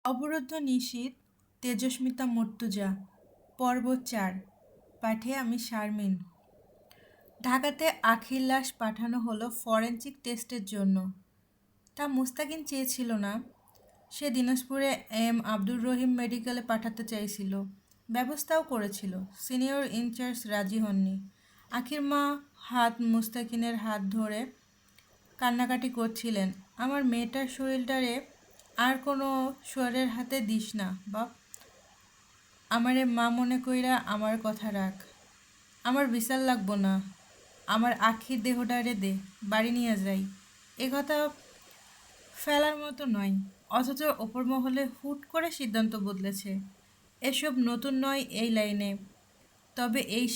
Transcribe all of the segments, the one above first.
অবরুদ্ধ নিশীথ তেজস্মিতা মর্তুজা পর্ব ৪ পাঠে আমি শারমিন। ঢাকাতে আখির লাশ পাঠানো হলো ফরেনসিক টেস্টের জন্য। তা মুস্তাকিন চেয়েছিল না। সে দিনাজপুরে আব্দুর রহিম মেডিকেলে পাঠাতে চাইছিল, ব্যবস্থাও করেছিল। সিনিয়র ইনচার্জ রাজি হননি। আখির মা মুস্তাকিনের হাত ধরে কান্নাকাটি করছিলেন। আমার মেয়েটার শরীরটারে আর কোনো শোয়ারের হাতে দিস না বাপ। আমারে মা মনে কইরা আমার কথা রাখ। আমার বিচার লাগবো না, আমার আখির দেহটারে দে, বাড়ি নিয়ে যাই। এ কথা ফেলার মতো নয়, অথচ ওপর মহলে হুট করে সিদ্ধান্ত বদলেছে। এসব নতুন নয় এই লাইনে, তবে এই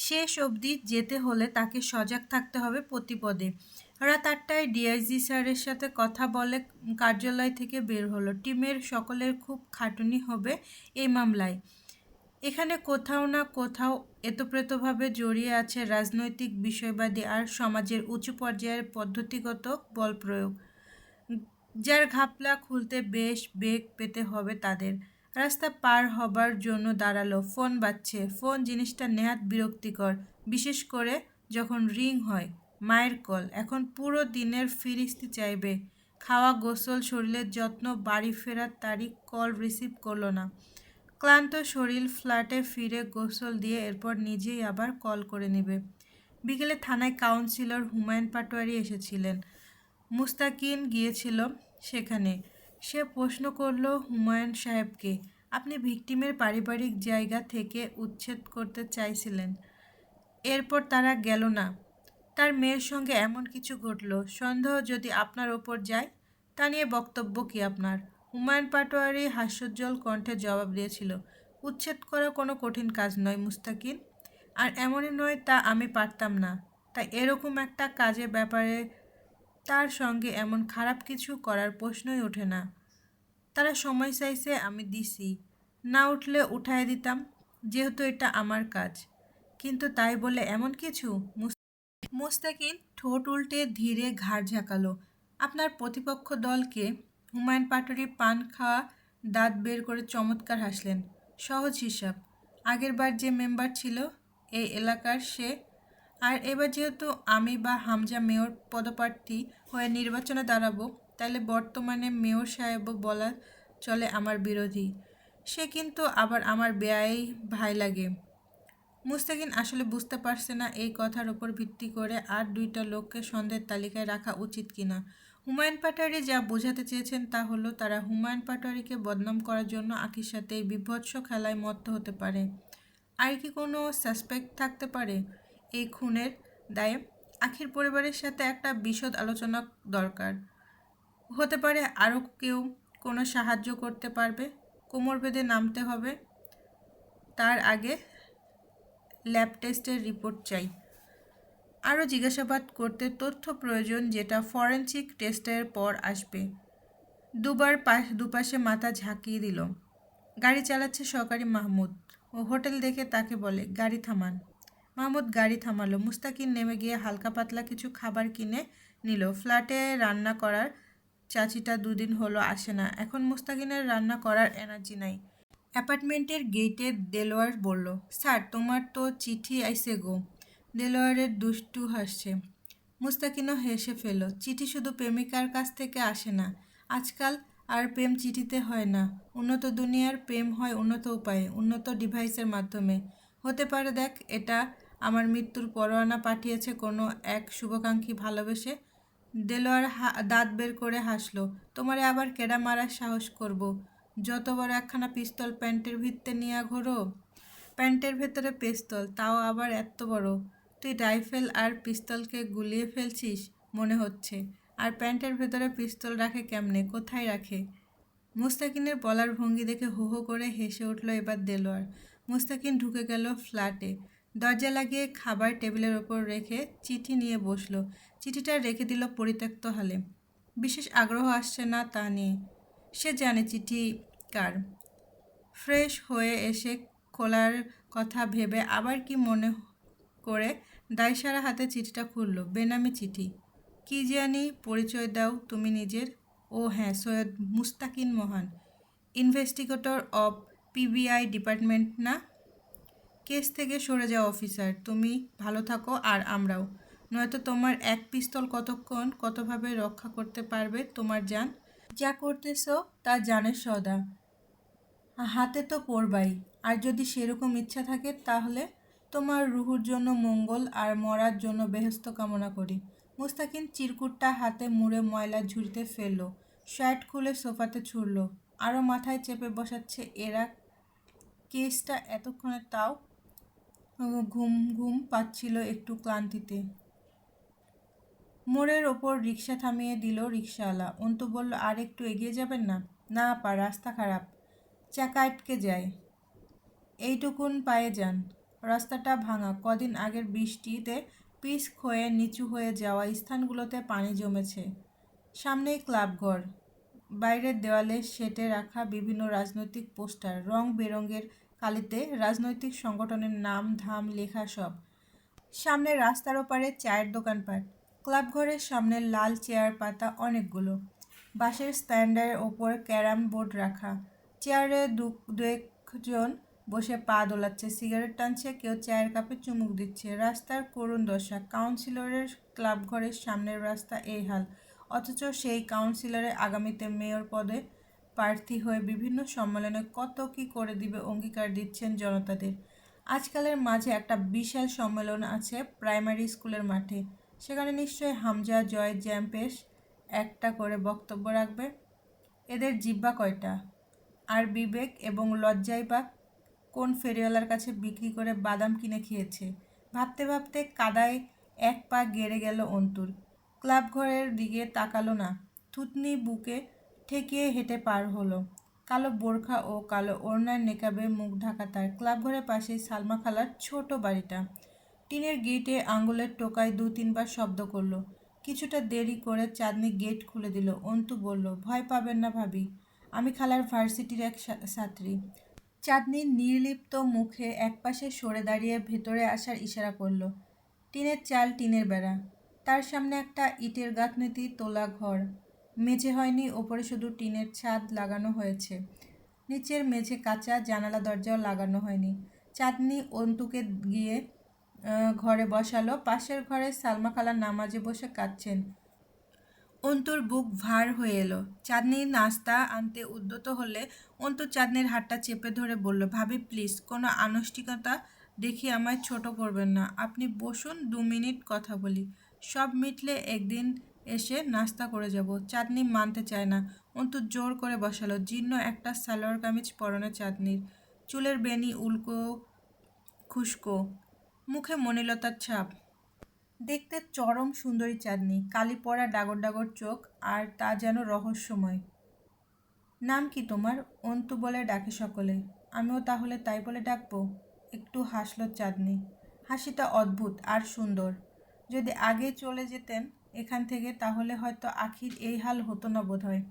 শেষ অবধি যেতে হলে তাকে সজাগ থাকতে হবে প্রতিপদে। রাত ৮টায় ডিআইজি স্যারের সাথে কথা বলে কার্যালয় থেকে বের হলো। টিমের সকলের খুব খাটুনি হবে এই মামলায়। এখানে কোথাও না কোথাও এতপ্রেতভাবে জড়িয়ে আছে রাজনৈতিক বিষয়বাদী আর সমাজের উঁচু পর্যায়ের পদ্ধতিগত বল প্রয়োগ, যার ঘাপলা খুলতে বেশ বেগ পেতে হবে তাদের। রাস্তা পার হবার জন্য দাঁড়ালো। ফোন বাজছে। ফোন জিনিসটা নেহাত বিরক্তিকর, বিশেষ করে যখন রিং হয়। মায়ের কল। এখন পুরো দিনের ফিরিস্তি চাইবে। খাওয়া, গোসল, শরীরের যত্ন, বাড়ি ফেরার তারিখ, কল রিসিভ করলো না। ক্লান্ত শরীর ফ্ল্যাটে ফিরে গোসল দিয়ে এরপর নিজেই আবার কল করে নেবে। বিকেলে থানায় কাউন্সিলর হুমায়ুন পাটোয়ারি এসেছিলেন। মুস্তাকিন গিয়েছিল সেখানে। সে প্রশ্ন করল হুমায়ুন সাহেবকে, আপনি ভিকটিমের পারিবারিক জায়গা থেকে উচ্ছেদ করতে চাইছিলেন, এরপর তারা গেল না। তার মেয়ের সঙ্গে এমন কিছু ঘটল, সন্দেহ যদি আপনার ওপর যায়, তা নিয়ে বক্তব্য কি আপনার? হুমায়ুন পাটোয়ারি হাস্যোজ্জ্বল কণ্ঠে জবাব দিয়েছিল, উচ্ছেদ করা কোনো কঠিন কাজ নয় মুস্তাকিন, আর এমনই নয় তা আমি পারতাম না। তাই এরকম একটা কাজের ব্যাপারে তার সঙ্গে এমন খারাপ কিছু করার প্রশ্নই ওঠে না। তারা সময় চাইছে, আমি দিছি, না উঠলে উঠায় দিতাম, যেহেতু এটা আমার কাজ। কিন্তু তাই বলে এমন কিছু? মুস্তাকিন ঠোঁট উল্টে ধীরে ঘাড় ঝাঁকালো। আপনার প্রতিপক্ষ দলকে? হুমায়ুন পাটোয়ারি পান খাওয়া দাঁত বের করে চমৎকার হাসলেন। সহজ হিসাব, আগের বার যে মেম্বার ছিল এই এলাকার সে, আর এবার যেহেতু আমি বা হামজা মেয়র পদপ্রার্থী হয়ে নির্বাচনে দাঁড়াবো, তাহলে বর্তমানে মেয়র সাহেবও বলা চলে আমার বিরোধী। সে কিন্তু আবার আমার বেয়াই ভাই লাগে। মুস্তাকিন আসলে বুঝতে পারছে না এই কথার ওপর ভিত্তি করে আর দুইটা লোককে সন্দেহের তালিকায় রাখা উচিত কিনা। হুমায়ুন পাটোয়ারি যা বোঝাতে চেয়েছেন তা হলো, তারা হুমায়ুন পাটোয়ারিকে বদনাম করার জন্য আখির সাথে এই বীভৎস খেলায় মত্ত হতে পারে। আর কি কোনো সাসপেক্ট থাকতে পারে এই খুনের দায়ে? আখির পরিবারের সাথে একটা বিশদ আলোচনা দরকার। হতে পারে আরও কেউ কোনো সাহায্য করতে পারবে। কোমর বেঁধে নামতে হবে। তার আগে ল্যাব টেস্টের রিপোর্ট চাই। আরও জিজ্ঞাসাবাদ করতে তথ্য প্রয়োজন, যেটা ফরেনসিক টেস্টের পর আসবে। দুপাশে মাথা ঝাঁকিয়ে দিল। গাড়ি চালাচ্ছে সহকারী মাহমুদ। ও হোটেল দেখে তাকে বলে, গাড়ি থামান। মাহমুদ গাড়ি থামালো। মুস্তাকিন নেমে গিয়ে হালকা পাতলা কিছু খাবার কিনে নিল। ফ্ল্যাটে রান্না করার চাচিটা দুদিন হলো আসে না। এখন মুস্তাকিনের রান্না করার এনার্জি নাই। অ্যাপার্টমেন্টের গেটে দেলোয়ার বলল, স্যার তোমার তো চিঠি আইসে গো। দেলোয়ারের দুষ্টু হাসছে। মুস্তাকিনও হেসে ফেলল। চিঠি শুধু প্রেমিকার কাছ থেকে আসে না। আজকাল আর প্রেম চিঠিতে হয় না। উন্নত দুনিয়ার প্রেম হয় উন্নত উপায়ে, উন্নত ডিভাইসের মাধ্যমে। হতে পারে দেখ, এটা আমার মৃত্যুর পরোয়ানা পাঠিয়েছে কোনো এক শুভাকাঙ্ক্ষী ভালোবেসে। দেলোয়ার দাঁত বের করে হাসলো। তোমারে আবার কেডা মারার সাহস করব? যত বড় একখানা পিস্তল প্যান্টের ভিতরে নিয়ে ঘোরো। প্যান্টের ভেতরে পিস্তল, তাও আবার এত বড়। তুই রাইফেল আর পিস্তলকে গুলিয়ে ফেলছিস মনে হচ্ছে। আর প্যান্টের ভেতরে পিস্তল রাখে কেমনে, কোথায় রাখে? মুস্তাকিনের বলার ভঙ্গি দেখে হো হো করে হেসে উঠল এবার দেলোয়ার। মুস্তাকিন ঢুকে গেল ফ্ল্যাটে। দরজা লাগিয়ে খাবার টেবিলের ওপর রেখে চিঠি নিয়ে বসলো। চিঠিটা রেখে দিল পরিত্যক্ত হালে। বিশেষ আগ্রহ আসছে না তা নিয়ে। সে জানে চিঠি কার। ফ্রেশ হয়ে এসে খোলার কথা ভেবে আবার কি মনে করে দায়সারা হাতে চিঠিটা খুলল। বেনামি চিঠি। কি জানি, পরিচয় দাও তুমি নিজের। ও হ্যাঁ, সৈয়দ মুস্তাকিন মহান। ইনভেস্টিগেটর অফ পিবিআই ডিপার্টমেন্ট না? কেস থেকে সরে যাও অফিসার, তুমি ভালো থাকো আর আমরাও। নয়তো তোমার এক পিস্তল কতক্ষণ কতভাবে রক্ষা করতে পারবে তোমার জান? যা করতেছো তা জানের সওদা, হাতে তো পড়বাই। আর যদি সেরকম ইচ্ছা থাকে তাহলে তোমার রুহুর জন্য মঙ্গল আর মরার জন্য বেহেস্ত কামনা করি। মুস্তাকিন চিরকুটটা হাতে মুড়ে ময়লার ঝুড়িতে ফেলল, শার্ট খুলে সোফাতে ছুড়ল। আরও মাথায় চেপে বসাচ্ছে এরা কেসটা এতক্ষণে, তাও ঘুম ঘুম পাচ্ছিল একটু ক্লান্তিতে। মোড়ের ওপর রিক্সা থামিয়ে দিল রিক্সাওয়ালা। অন্তু বলল, আর একটু এগিয়ে যাবেন না? না আপা, রাস্তা খারাপ, চাকা আটকে যায়। এইটুকুন পায়ে যান। রাস্তাটা ভাঙা, কদিন আগের বৃষ্টিতে পিচ ক্ষয়ে নিচু হয়ে যাওয়া স্থানগুলোতে পানি জমেছে। সামনেই ক্লাবঘর, বাইরের দেওয়ালে সেটে রাখা বিভিন্ন রাজনৈতিক পোস্টার, রং বেরঙের কালিতে রাজনৈতিক সংগঠনের নাম ধাম লেখা সব। সামনে রাস্তার ওপারে চায়ের দোকানপাট। ক্লাবঘরের সামনে লাল চেয়ার পাতা অনেকগুলো। বাঁশের স্ট্যান্ডের ওপর ক্যারাম বোর্ড রাখা। চেয়ারে দুয়েকজন বসে পা দোলাচ্ছে, সিগারেট টানছে, কেউ চায়ের কাপে চুমুক দিচ্ছে। রাস্তার করুণ দশা। কাউন্সিলরের ক্লাবঘরের সামনের রাস্তা এই হাল, অথচ সেই কাউন্সিলরে আগামীতে মেয়র পদে প্রার্থী হয়ে বিভিন্ন সম্মেলনে কত কী করে দিবে অঙ্গীকার দিচ্ছেন জনতাদের। আজকালের মাঝে একটা বিশাল সম্মেলন আছে প্রাইমারি স্কুলের মাঠে। সেখানে নিশ্চয়ই হামজা, জয়, জ্যাম্পেশ একটা করে বক্তব্য রাখবে। এদের জিহ্বা কয়টা, আর বিবেক এবং লজ্জাই বা কোন ফেরিওয়ালার কাছে বিক্রি করে বাদাম কিনে খেয়েছে। ভাবতে ভাবতে কাদায় এক পা গেড়ে গেল অন্তুর। ক্লাবঘরের দিকে তাকালো না, থুতনি বুকে ঠেকিয়ে হেঁটে পার হলো। কালো বোরখা ও কালো ওড়নার নেকাবে মুখ ঢাকা তার। ক্লাবঘরের পাশেই সালমা খালার ছোট বাড়িটা। টিনের গেটে আঙুলের টোকায় 2-3 বার শব্দ করলো। কিছুটা দেরি করে চাঁদনি গেট খুলে দিল। অন্তু বলল, ভয় পাবেন না ভাবি, আমি খালার ভার্সিটির এক ছাত্রী। চাঁদনি নির্লিপ্ত মুখে একপাশে সরে দাঁড়িয়ে ভেতরে আসার ইশারা করল। টিনের চাল, টিনের বেড়া, তার সামনে একটা ইটের গাঁথনিতে তোলা ঘর। মেঝে হয়নি, ওপরে শুধু টিনের ছাদ লাগানো হয়েছে। নিচের মেঝে কাঁচা, জানালা দরজাও লাগানো হয়নি। চাঁদনি অন্তুকে গিয়ে ঘরে বসালো। পাশের ঘরে সালমা খালা নামাজে বসে কাঁদছেন। অন্তুর বুক ভার হয়ে এলো। চাঁদনি নাস্তা আনতে উদ্যত হলে অন্তু চাঁদনির হাতটা চেপে ধরে বলল, ভাবি প্লিজ, কোনো আনুষ্ঠানিকতা দেখিয়ে আমায় ছোট করবেন না। আপনি বসুন, 2 মিনিট কথা বলি। সব মিটলে একদিন এসে নাস্তা করে যাব। চাঁদনি মানতে চায় না। অন্তু জোর করে বসালো। জীর্ণ একটা সালোয়ার কামিজ পরনে চাঁদনির, চুলের বেনি উল্কো খুস্কো, মুখে মনিলতার ছাপ। দেখতে চরম সুন্দরী চাঁদনি, কালি পড়া ডাগর ডাগর চোখ, আর তা যেন রহস্যময়। নাম কি তোমার? অন্তু বলে ডাকে সকলে। আমিও তাহলে তাই বলে ডাকবো? একটু হাসল চাঁদনি। হাসিটা অদ্ভুত আর সুন্দর। যদি আগে চলে যেতেন এখান থেকে তাহলে হয়তো আখির এই হাল হতো না বোধহয়।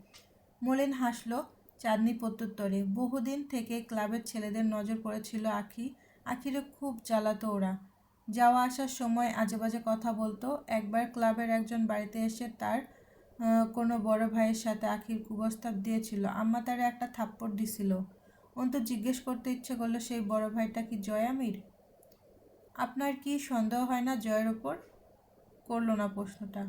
মলিন হাসল চাঁদনি প্রত্যুত্তরে। বহুদিন থেকে ক্লাবের ছেলেদের নজর পড়েছিল আখিরে খুব জ্বালাতো ওরা। যাওয়া আসার সময় আজেবাজে কথা বলতো। একবার ক্লাবের একজন বাড়িতে এসে তার কোনো বড় ভাইয়ের সাথে আখির কুপ্রস্তাব দিয়েছিল। আম্মা তারে একটা থাপ্পড় দিছিল। অন্তু জিজ্ঞেস করতে ইচ্ছে করলো, সেই বড় ভাইটা কি জয় আমির? আপনার কি সন্দেহ হয় না জয়ের ওপর? করল না প্রশ্নটা।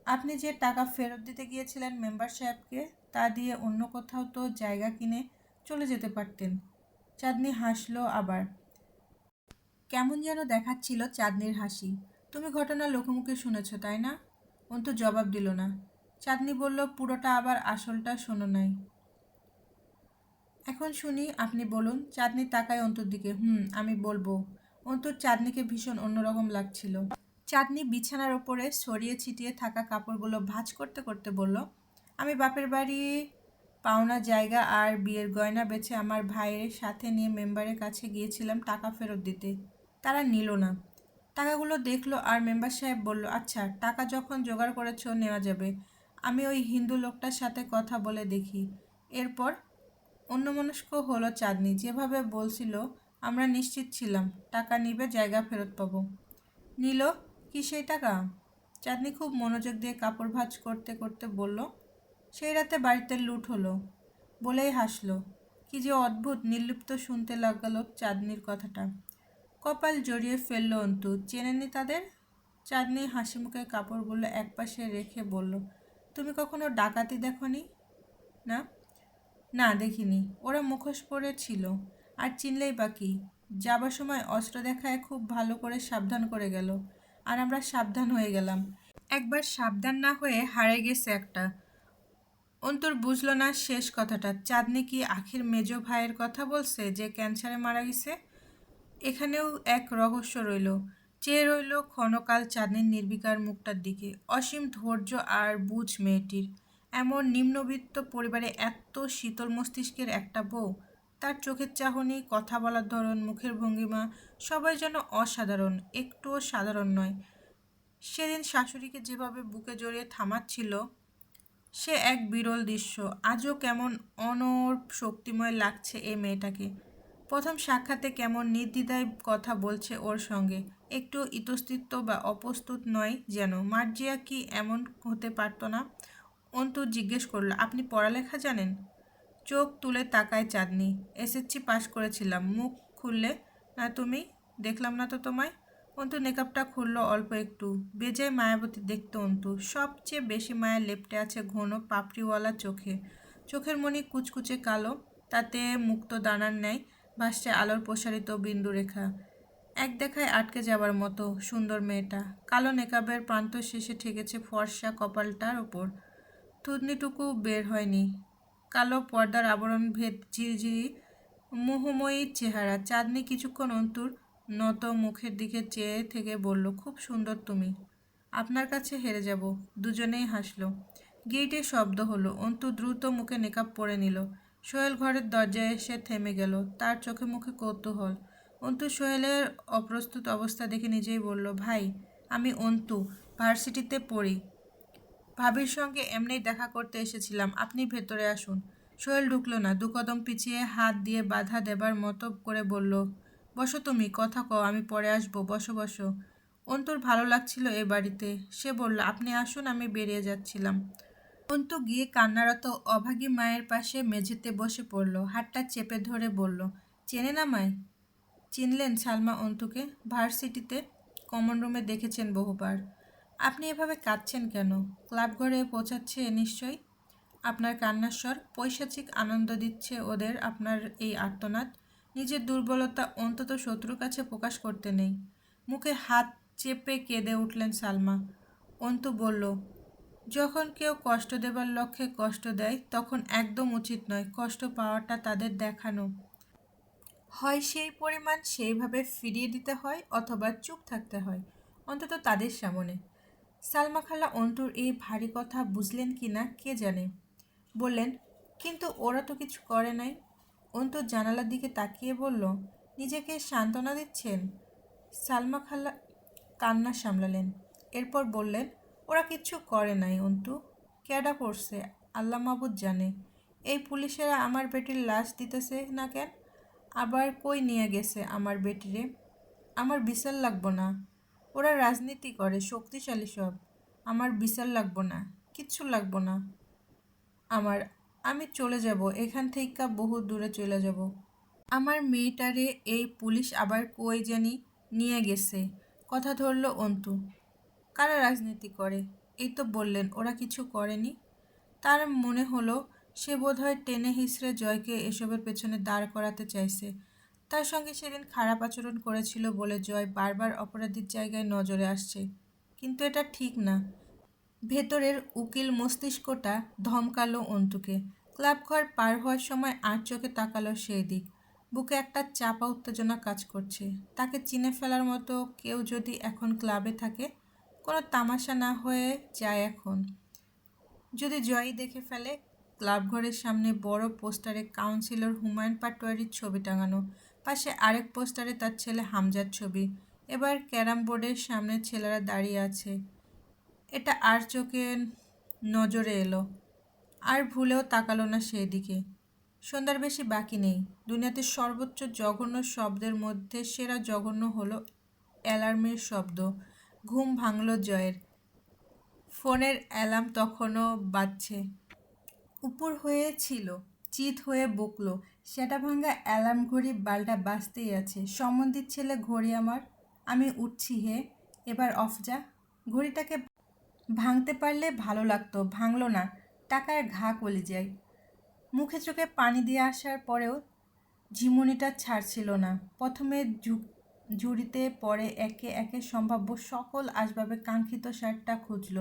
আপনি যে টাকা ফেরত দিতে গিয়েছিলেন মেম্বার সাহেবকে, তা দিয়ে অন্য কোথাও তো জায়গা কিনে চলে যেতে পারতেন। চাঁদনি হাসলো আবার। কেমন যেন দেখাচ্ছিল চাঁদনির হাসি। তুমি ঘটনা লোকমুখে শুনেছ তাই না? অন্তু জবাব দিল না। চাঁদনি বলল, পুরোটা আবার আসলটা শোনো নাই। এখন শুনি, আপনি বলুন। চাঁদনি তাকায় অন্তুর দিকে। আমি বলবো। অন্তুর চাঁদনিকে ভীষণ অন্যরকম লাগছিল। চাঁদনি বিছানার ওপরে ছড়িয়ে ছিটিয়ে থাকা কাপড়গুলো ভাঁজ করতে করতে বলল, আমি বাপের বাড়ি পাওনা জায়গা আর বিয়ের গয়না বেচে আমার ভাইয়ের সাথে নিয়ে মেম্বারের কাছে গিয়েছিলাম টাকা ফেরত দিতে। তারা নিল না। টাকাগুলো দেখলো আর মেম্বার সাহেব বলল, আচ্ছা, টাকা যখন জোগাড় করেছ নেওয়া যাবে। আমি ওই হিন্দু লোকটার সাথে কথা বলে দেখি। এরপর অন্যমনস্ক হলো চাঁদনি। যেভাবে বলছিল আমরা নিশ্চিত ছিলাম টাকা নিবে, জায়গা ফেরত পাবো। নিল কি সেই টাকা? চাঁদনি খুব মনোযোগ দিয়ে কাপড় ভাঁজ করতে করতে বলল, সেই রাতে বাড়িতে লুট হলো। বলেই হাসলো। কি যে অদ্ভুত নির্লিপ্ত শুনতে লাগলো চাঁদনির কথাটা। কপাল জড়িয়ে ফেললো অন্তু। চেনেননি তাদের? চাঁদনি হাসি মুখে কাপড়গুলো একপাশে রেখে বলল, তুমি কখনো ডাকাতি দেখনি? না। না, দেখিনি। ওরা মুখোশ পরে ছিল। আর চিনলেই বা কি? যাবার সময় অস্ত্র দেখায় খুব ভালো করে সাবধান করে গেল। আর আমরা সাবধান হয়ে গেলাম। একবার সাবধান না হয়ে হারে গেছে একটা। অন্তর বুঝল না শেষ কথাটা। চাঁদনি কি আখির মেজ ভাইয়ের কথা বলছে যে ক্যান্সারে মারা গেছে? এখানেও এক রহস্য রইল। চেয়ে রইল ক্ষণকাল চাঁদনির নির্বিকার মুখটার দিকে। অসীম ধৈর্য আর বুঝ মেয়েটির। এমন নিম্নবিত্ত পরিবারে এত শীতল মস্তিষ্কের একটা বউ। তার চোখের চাহনি, কথা বলার ধরন, মুখের ভঙ্গিমা সবাই যেন অসাধারণ, একটুও সাধারণ নয়। সেদিন শাশুড়িকে যেভাবে বুকে জড়িয়ে থামাচ্ছিল, সে এক বিরল দৃশ্য। আজও কেমন অনড় শক্তিময় লাগছে এই মেয়েটাকে। প্রথম সাক্ষাতে কেমন নির্দ্বিধায় কথা বলছে ওর সঙ্গে। একটু ইতস্তত বা অপ্রস্তুত নয় যেন। মার্জিয়া কি এমন হতে পারতো না? অন্তু জিজ্ঞেস করলো, আপনি পড়ালেখা জানেন? চোখ তুলে তাকায় চাঁদনি। এসএসসি পাশ করেছিলাম। মুখ খুললে, না তুমি? দেখলাম না তো তোমায়। অন্তু নেকাবটা খুলল অল্প একটু। বেজায় মায়াবতী দেখতে অন্তু। সবচেয়ে বেশি মায়া লেপ্টে আছে ঘন পাপড়িওয়ালা চোখে। চোখের মণি কুচকুচে কালো, তাতে মুক্ত দানার ন্যায় ভাসছে আলোর প্রসারিত বিন্দু রেখা। এক দেখায় আটকে যাবার মতো সুন্দর মেয়েটা। কালো নেকাবের প্রান্ত শেষে ঠেকেছে ফর্সা কপালটার ওপর। থুতনিটুকু বের হয়নি। কালো পর্দার আবরণ ভেদ ঝিরিঝিরি মোহময়ী চেহারা। চাঁদনি কিছুক্ষণ অন্তুর নত মুখের দিকে চেয়ে থেকে বলল, খুব সুন্দর তুমি। আপনার কাছে হেরে যাব। দুজনেই হাসল। গেইটে শব্দ হলো। অন্তু দ্রুত মুখে নেকাব পরে নিল। সোহেল ঘরের দরজায় এসে থেমে গেল। তার চোখে মুখে কৌতূহল। অন্তু সোহেলের অপ্রস্তুত অবস্থা দেখে নিজেই বলল, ভাই, আমি অন্তু, ভার্সিটিতে পড়ি। ভাবির সঙ্গে এমনিই দেখা করতে এসেছিলাম। আপনি ভেতরে আসুন। সোহেল ঢুকলো না। দু কদম পিছিয়ে হাত দিয়ে বাধা দেবার মতো করে বলল, বসো তুমি, কথা কও, আমি পরে আসবো, বসো বসো। অন্তুর ভালো লাগছিল এ বাড়িতে। সে বলল, আপনি আসুন, আমি বেরিয়ে যাচ্ছিলাম। অন্তু গিয়ে কান্নারত অভাগী মায়ের পাশে মেঝেতে বসে পড়ল। হাতটা চেপে ধরে বলল, চেনেন আমায়? চিনলেন সালমা অন্তুকে? ভার্সিটিতে কমন রুমে দেখেছেন বহুবার। আপনি এভাবে কাঁদছেন কেন? ক্লাব ঘরে পৌঁছাচ্ছে নিশ্চয়ই। আপনার কান্নার স্বর পৈশাচিক আনন্দ দিচ্ছে ওদের। আপনার এই আর্তনাদ, নিজের দুর্বলতা অন্তত শত্রুর কাছে প্রকাশ করতে নেই। মুখে হাত চেপে কেঁদে উঠলেন সালমা। অন্তু বলল, যখন কেউ কষ্ট দেবার লক্ষ্যে কষ্ট দেয় তখন একদম উচিত নয় কষ্ট পাওয়াটা তাদের দেখানো। হয় সেই পরিমাণ সেইভাবে ফিরিয়ে দিতে হয়, অথবা চুপ থাকতে হয়, অন্তত তাদের সামনে। সালমা খালা অন্তুর এই ভারী কথা বুঝলেন কি না কে জানে। বললেন, কিন্তু ওরা তো কিছু করে নাই। অন্তর জানালার দিকে তাকিয়ে বলল, নিজেকে সান্ত্বনা দিচ্ছেন? সালমা খালা কান্না সামলালেন। এরপর বললেন, ওরা কিচ্ছু করে নাই অন্তু। ক্যাডা করছে আল্লাহ মাবুদ জানে। এই পুলিশেরা আমার বেটির লাশ দিতেছে না কেন? আবার কই নিয়ে গেছে আমার বেটিরে? আমার বিচার লাগবো না। ওরা রাজনীতি করে, শক্তিশালী সব। আমার বিচার লাগবো না, কিচ্ছু লাগবো না আমার। আমি চলে যাব এখান থেকে, বহু দূরে চলে যাব। আমার মেয়েটারে এই পুলিশ আবার কই জানি নিয়ে গেছে। কথা ধরল অন্তু। কারা রাজনীতি করে? এই তো বললেন ওরা কিছু করেনি। তার মনে হলো সে বোধহয় টেনে হিঁচড়ে জয়কে এসবের পেছনে দাঁড় করাতে চাইছে। তার সঙ্গে সেদিন খারাপ আচরণ করেছিল বলে জয় বারবার অপরাধীর জায়গায় নজরে আসছে। কিন্তু এটা ঠিক না। ভেতরের উকিল মস্তিষ্কটা ধমকালো অন্তুকে। ক্লাবঘর পার হওয়ার সময় আর চোখে তাকালো সেই দিক। বুকে একটা চাপা উত্তেজনা কাজ করছে। তাকে চিনে ফেলার মতো কেউ যদি এখন ক্লাবে থাকে, কোনো তামাশা না হয়ে যায় এখন। যদি জয়ই দেখে ফেলে। ক্লাবঘরের সামনে বড় পোস্টারে কাউন্সিলর হুমায়ুন পাটোয়ারির ছবি টাঙানো। পাশে আরেক পোস্টারে তার ছেলে হামজার ছবি। এবার ক্যারাম বোর্ডের সামনে ছেলেরা দাঁড়িয়ে আছে। এটা আর চোখে নজরে এলো। আর ভুলেও তাকালো না সেই দিকে। সন্ধ্যার বেশি বাকি নেই। দুনিয়াতে সর্বোচ্চ জঘন্য শব্দের মধ্যে সেরা জঘন্য হলো অ্যালার্মের শব্দ। ঘুম ভাঙল জয়ের। ফোনের অ্যালার্ম তখনও বাজছে। উপর হয়ে ছিল। চিত হয়ে বকলো, সেটা ভাঙা অ্যালার্ম ঘড়ি বালটা বাজতেই আছে। সম্বন্ধীর ছেলে ঘড়ি আমার, আমি উঠছি হে, এবার অফ যা। ঘড়িটাকে ভাঙতে পারলে ভালো লাগতো, ভাঙলো না। টাকার ঘা কলিজায়। মুখে চোখে পানি দিয়ে আসার পরেও ঝিমুনিটা ছাড়ছিল না। প্রথমে ঝুড়িতে পরে একে একে সম্ভাব্য সকল আসবাবে কাঙ্ক্ষিত শার্টটা খুঁজল,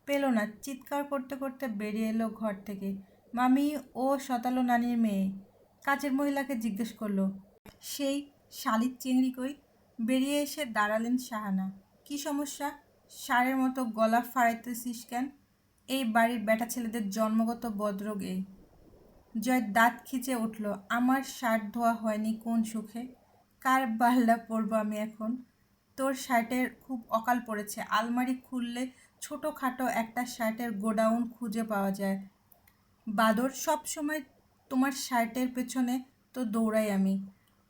পেল না। চিৎকার করতে করতে বেরিয়ে এলো ঘর থেকে। মামি ও শতালো নানির মেয়ে কাজের মহিলাকে জিজ্ঞেস করলো, সেই শালিক চিংড়ি কই? বেরিয়ে এসে দাঁড়ালেন শাহানা। কি সমস্যা? ষাঁড়ের মতো গলা ফাড়াইতেছিস কেন? এই বাড়ির বেটা ছেলেদের জন্মগত বদরোগ এই। জয় দাঁত খিচে উঠল। আমার শার্ট ধোয়া হয়নি কোন সুখে? কার বাল্লা পরবো আমি এখন? তোর শার্টের খুব অকাল পড়েছে। আলমারি খুললে ছোটোখাটো একটা শার্টের গোডাউন খুঁজে পাওয়া যায়। বাদর, সব সময় তোমার শার্টের পেছনে তো দৌড়াই আমি।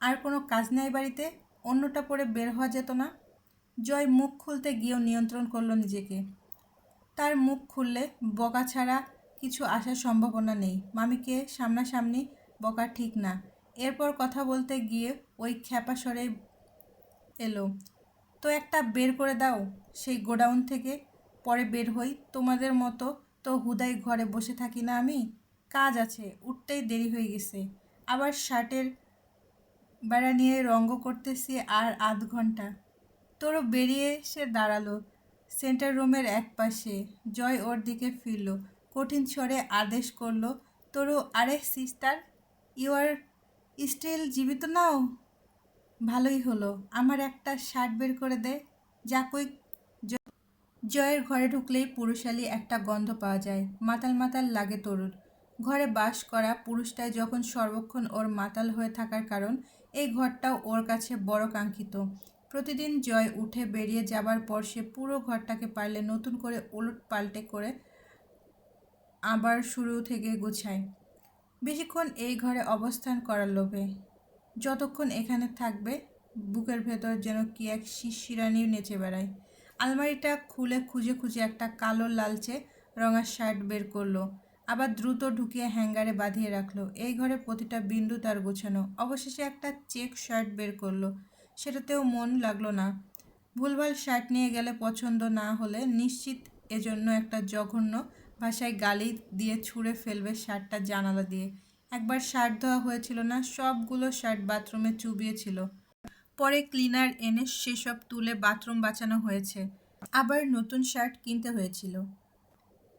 আর কোনো কাজ নেই বাড়িতে? অন্যটা পরে বের হওয়া যেত না? জয় মুখ খুলতে গিয়েও নিয়ন্ত্রণ করলো নিজেকে। তার মুখ খুললে বকা ছাড়া কিছু আসার সম্ভাবনা নেই। মামিকে সামনাসামনি বকা ঠিক না। এরপর কথা বলতে গিয়ে ওই খ্যাপা স্বরে এলো, তো একটা বের করে দাও সেই গোডাউন থেকে, পরে বের হই। তোমাদের মতো তো হুদাই ঘরে বসে থাকি না আমি, কাজ আছে, উঠতেই দেরি হয়ে গেছে। আবার শার্টের বেড়া নিয়ে রঙ্গ করতেছি আর আধ ঘন্টা। তোরও বেরিয়ে এসে দাঁড়ালো সেন্টার রুমের এক পাশে। জয় ওর দিকে ফিরল, কঠিন স্বরে আদেশ করলো, তোরও। আরে সিস্টার, ইউ আর স্টিল জীবিত নাও? ভালোই হলো। আমার একটা শার্ট বের করে দে যা কই। জয়ের ঘরে ঢুকলেই পুরুষালী একটা গন্ধ পাওয়া যায়। মাতাল মাতাল লাগে তরুর। ঘরে বাস করা পুরুষটাই যখন সর্বক্ষণ ওর মাতাল হয়ে থাকার কারণ, এই ঘরটাও ওর কাছে বড় কাঙ্ক্ষিত। প্রতিদিন জয় উঠে বেরিয়ে যাবার পর সে পুরো ঘরটাকে পারলে নতুন করে ওলট পাল্টে করে আবার শুরু থেকে গুছায়। বেশিক্ষণ এই ঘরে অবস্থান করার লোভে। যতক্ষণ এখানে থাকবে বুকের ভেতর যেন কি এক শিরশিরানি নেচে বেড়ায়। আলমারিটা খুলে খুঁজে খুঁজে একটা কালো লালচে রঙা শার্ট বের করলো, আবার দ্রুত ঢুকিয়ে হ্যাঙ্গারে বাঁধিয়ে রাখলো। এই ঘরে প্রতিটা বিন্দু তার গোছানো। অবশেষে একটা চেক শার্ট বের করলো, সেটাতেও মন লাগলো না। ভুলভাল শার্ট নিয়ে গেলে পছন্দ না হলে নিশ্চিত এজন্য একটা জঘন্য ভাষায় গালি দিয়ে ছুঁড়ে ফেলবে শার্টটা জানালা দিয়ে। একবার শার্ট ধোয়া হয়েছিল না, সবগুলো শার্ট বাথরুমে চুবিয়েছিল। পরে ক্লিনার এনে সেসব তুলে বাথরুম বাঁচানো হয়েছে। আবার নতুন শার্ট কিনতে হয়েছিল।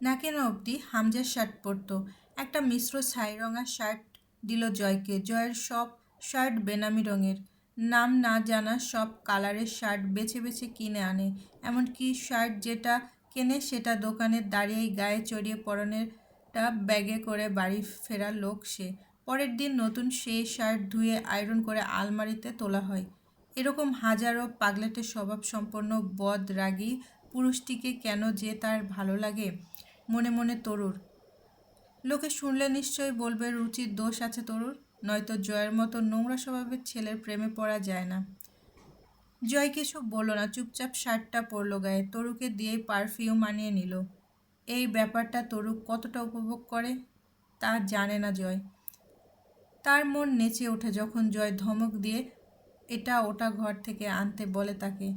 নাকের অবধি হামজার শার্ট পরতো। একটা মিশ্র ছাই রঙা শার্ট দিল জয়কে। জয়ের সব শার্ট বেনামি রঙের, নাম না জানা সব কালারের শার্ট বেছে বেছে কিনে আনে। এমনকি শার্ট যেটা কেনে সেটা দোকানে দাঁড়িয়েই গায়ে চড়িয়ে পরনেরটা ব্যাগে করে বাড়ি ফেরা লোক সে। পরের দিন নতুন সেই শার্ট ধুয়ে আয়রন করে আলমারিতে তোলা হয়। এরকম হাজারো পাগলেটের স্বভাবসম্পন্ন বদরাগী পুরুষটিকে কেন যে তার ভালো লাগে মনে মনে তরুর। লোকে শুনলে নিশ্চয়ই বলবে রুচির দোষ আছে তরুর, নয়তো জয়ের মতো নোংরা স্বভাবের ছেলের প্রেমে পড়া যায় না। জয় কিছু বলল না, চুপচাপ শার্টটা পরলো গায়ে। তরুকে দিয়েই পারফিউম আনিয়ে নিল। এই ব্যাপারটা তরু কতটা উপভোগ করে তা জানে না জয়। তার মন নেচে ওঠে যখন জয় ধমক দিয়ে এটা ওটা ঘর থেকে আনতে বলে তাকে।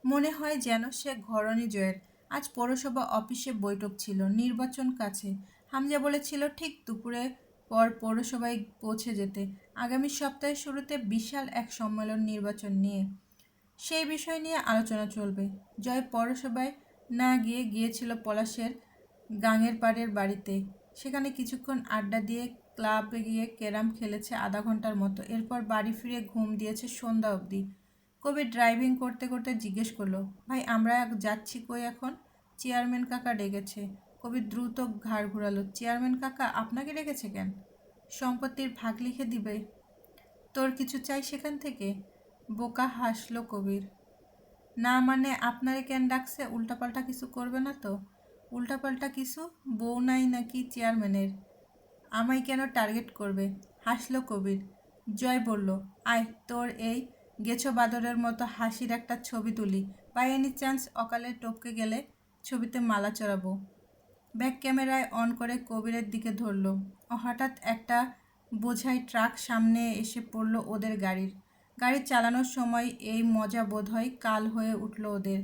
মনে হয় যেন সে ঘরণী জয়ের। আজ পৌরসভা অফিসে বৈঠক ছিল, নির্বাচন কাছে। হামজা বলেছিল ঠিক দুপুরে পর পৌরসভায় পৌঁছে যেতে। আগামী সপ্তাহের শুরুতে বিশাল এক সম্মেলন নির্বাচন নিয়ে। সেই বিষয় নিয়ে আলোচনা চলবে। জয় পৌরসভায় না গিয়েছিল পলাশের গাঙের পাড়ের বাড়িতে। সেখানে কিছুক্ষণ আড্ডা দিয়ে ক্লাবে গিয়ে ক্যারাম খেলেছে আধা ঘন্টার মতো। এরপর বাড়ি ফিরে ঘুম দিয়েছে সন্ধ্যা অবধি। কবি ড্রাইভিং করতে করতে জিজ্ঞেস করলো, ভাই আমরা যাচ্ছি কই এখন? চেয়ারম্যান কাকা ডেকেছে। কবি দ্রুত ঘাড় ঘুরালো। চেয়ারম্যান কাকা আপনাকে ডেকেছে কেন? সম্পত্তির ভাগ লিখে দিবে। তোর কিছু চাই সেখান থেকে? বোকা হাসলো কবির। না মানে আপনারে কেন ডাকছে? উল্টাপাল্টা কিছু করবে না তো? উল্টাপাল্টা কিছু? বউ নাই নাকি চেয়ারম্যানের? আমায় কেন টার্গেট করবে? হাসলো কবির। জয় বলল, আয় তোর এই গেছো বাদরের মতো হাসির একটা ছবি তুলি। বাই এনি চান্স অকালে টপকে গেলে ছবিতে মালা চড়াবো। ব্যাক ক্যামেরায় অন করে কবিরের দিকে ধরল। হঠাৎ একটা বোঝাই ট্রাক সামনে এসে পড়ল ওদের গাড়ির। গাড়ি চালানোর সময় এই মজা বোধহয় কাল হয়ে উঠল ওদের।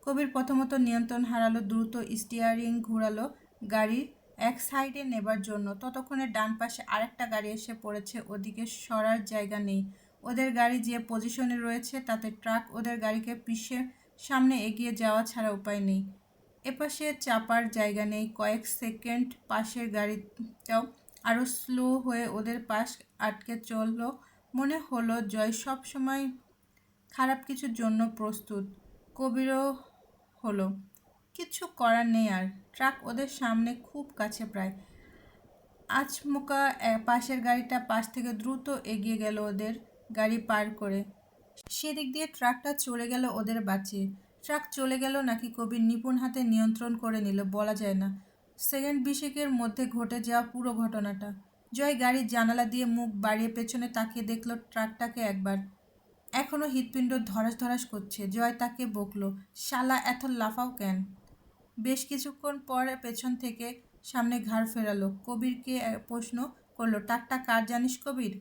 কবির প্রথমত নিয়ন্ত্রণ হারালো, দ্রুত স্টিয়ারিং ঘোরালো গাড়ির এক সাইডে নেবার জন্য। ততক্ষণে ডান পাশে আরেকটা গাড়ি এসে পড়েছে, ওদিকে সরার জায়গা নেই। ওদের গাড়ি যে পজিশনে রয়েছে তাতে ট্রাক ওদের গাড়িকে পিষে সামনে এগিয়ে যাওয়া ছাড়া উপায় নেই। এপাশে চাপার জায়গা নেই। কয়েক সেকেন্ড পাশের গাড়িটাও আরও স্লো হয়ে ওদের পাশ আটকে চলল। মনে হলো জয় সব সময় খারাপ কিছুর জন্য প্রস্তুত। কবিরও হলো। কিচ্ছু করার নেই আর। ট্রাক ওদের সামনে, খুব কাছে প্রায়। আচমকা পাশের গাড়িটা পাশ থেকে দ্রুত এগিয়ে গেল ওদের গাড়ি পার করে। সেদিক দিয়ে ট্রাকটা চলে গেল ওদের বাঁচিয়ে। ট্রাক চলে গেল নাকি কবির নিপুণ হাতে নিয়ন্ত্রণ করে নিল বলা যায় না। সেকেন্ড 20 মধ্যে ঘটে যাওয়া পুরো ঘটনাটা। জয় গাড়ির জানালা দিয়ে মুখ বাড়িয়ে পেছনে তাকিয়ে দেখল ট্রাকটাকে একবার। এখনও হৃৎপিণ্ড ধড়াস ধড়াস করছে। জয় তাকে বকল, শালা এত লাফাও কেন? বেশ কিছুক্ষণ পর পেছন থেকে সামনে ঘাড় ফেরালো। কবিরকে প্রশ্ন করলো, ট্রাকটা কার জানিস কবির?